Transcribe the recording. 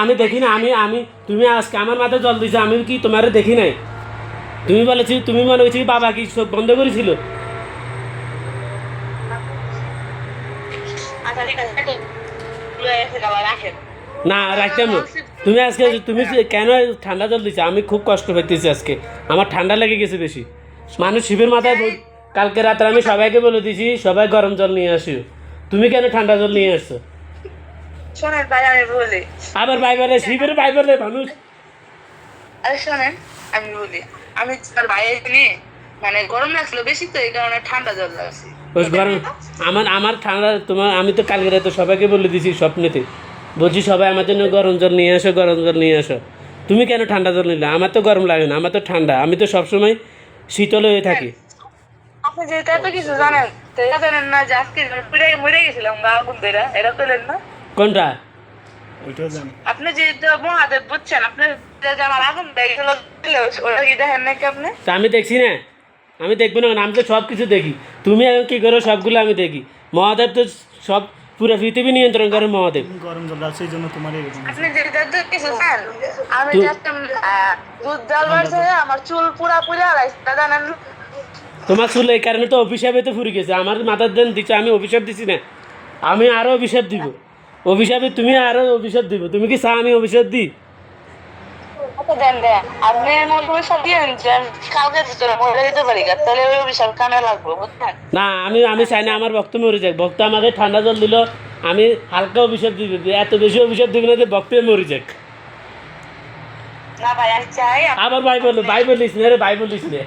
আমি দেখি না, আমি তুমি আজকে আমার মাথায় জল দিছো, আমি কি তোমার দেখি নাই? তুমি বলেছি, তুমি মনে হয়েছি বাবা কি চোখ বন্ধ করেছিল? না রাখতাম না। তুমি আজকে তুমি কেন ঠান্ডা জল দিছো? আমি খুব কষ্ট পাইতেছি আজকে, আমার ঠান্ডা লেগে গেছে বেশি। মানুষ শিবের মাথায় কালকে রাত্রে আমি সবাইকে বলে দিয়েছি সবাই গরম জল নিয়ে আসিও, তুমি কেন ঠান্ডা জল নিয়ে আসছো? শোনেন ভাই, আমি বলি। আবার ভাই বলে, শিবের ভাই বলে মানুষ। আরে শোনেন, আমি বলি, আমি তার ভাইয়ের নিয়ে মানে গরম লাগছিল বেশি, তো এই কারণে ঠান্ডা জল লাগছে। ওই গরম আমার ঠান্ডা তোমার, আমি তো কালকে রাতে সবাইকে বলে দিয়েছি স্বপ্নেতে, বলছি সবাই আমার জন্য গরম জল নিয়ে আসো, গরম জল নিয়ে আসো। তুমি কেন ঠান্ডা জল নিলে? আমার তো গরম লাগে না, আমার তো ঠান্ডা, আমি তো সবসময় শীতল হয়ে থাকি। আপনি যেহেতু এত কিছু জানেন, তো এটা জানেন না যে আজকে মরে গেছিলাম গা আগুন ধরে, এটা পেলেন না? কোনটা? আপনি যেহেতু মহাদেব বুঝছেন, আপনি যে আমার আগুন দেখে ওটা কি দেখেন নাকি আপনি? তা আমি দেখছি না, আমি দেখবো না কেন? আমি তো সব কিছু দেখি। তুমি এখন কী করো সবগুলো আমি দেখি। মহাদেব তো সব পুরো পৃথিবী নিয়ন্ত্রণ করে মহাদেব। গরম জল আছে, এই জন্য তোমার এরকম। আপনি যেটা কিছু জানেন, আমি তু- জাস্ট দুধ জাল বাড়ছে, আমার চুল পুরা পুরা আলাইছে, জানেন? তোমার চুল এই কারণে তো অভিশাপে তো ফুরে গেছে, আমার মাথার দেন দিচ্ছে, আমি অভিশাপ দিছি না, আমি আরও অভিশাপ দিব। অভিশাপে তুমি আরও অভিশাপ দিব, তুমি কি চা আমি অভিশাপ দিই? আচ্ছা দেন দেন, আপনি এমন অভিশাপ দিয়েন যে আমি কালকের ভিতরে মরে যেতে পারি, তাহলে ওই অভিশাপ কামে লাগবে, বুঝছেন? না, আমি চাই না আমার ভক্ত মরে যাক। ভক্ত আমাকে ঠান্ডা জল দিল, আমি হালকা অভিশাপ দিব, এত বেশি অভিশাপ দিব না যে ভক্ত মরে যাক। না ভাই, আমি চাই আবার ভাই বলিস না রে, ভাই বলিস না।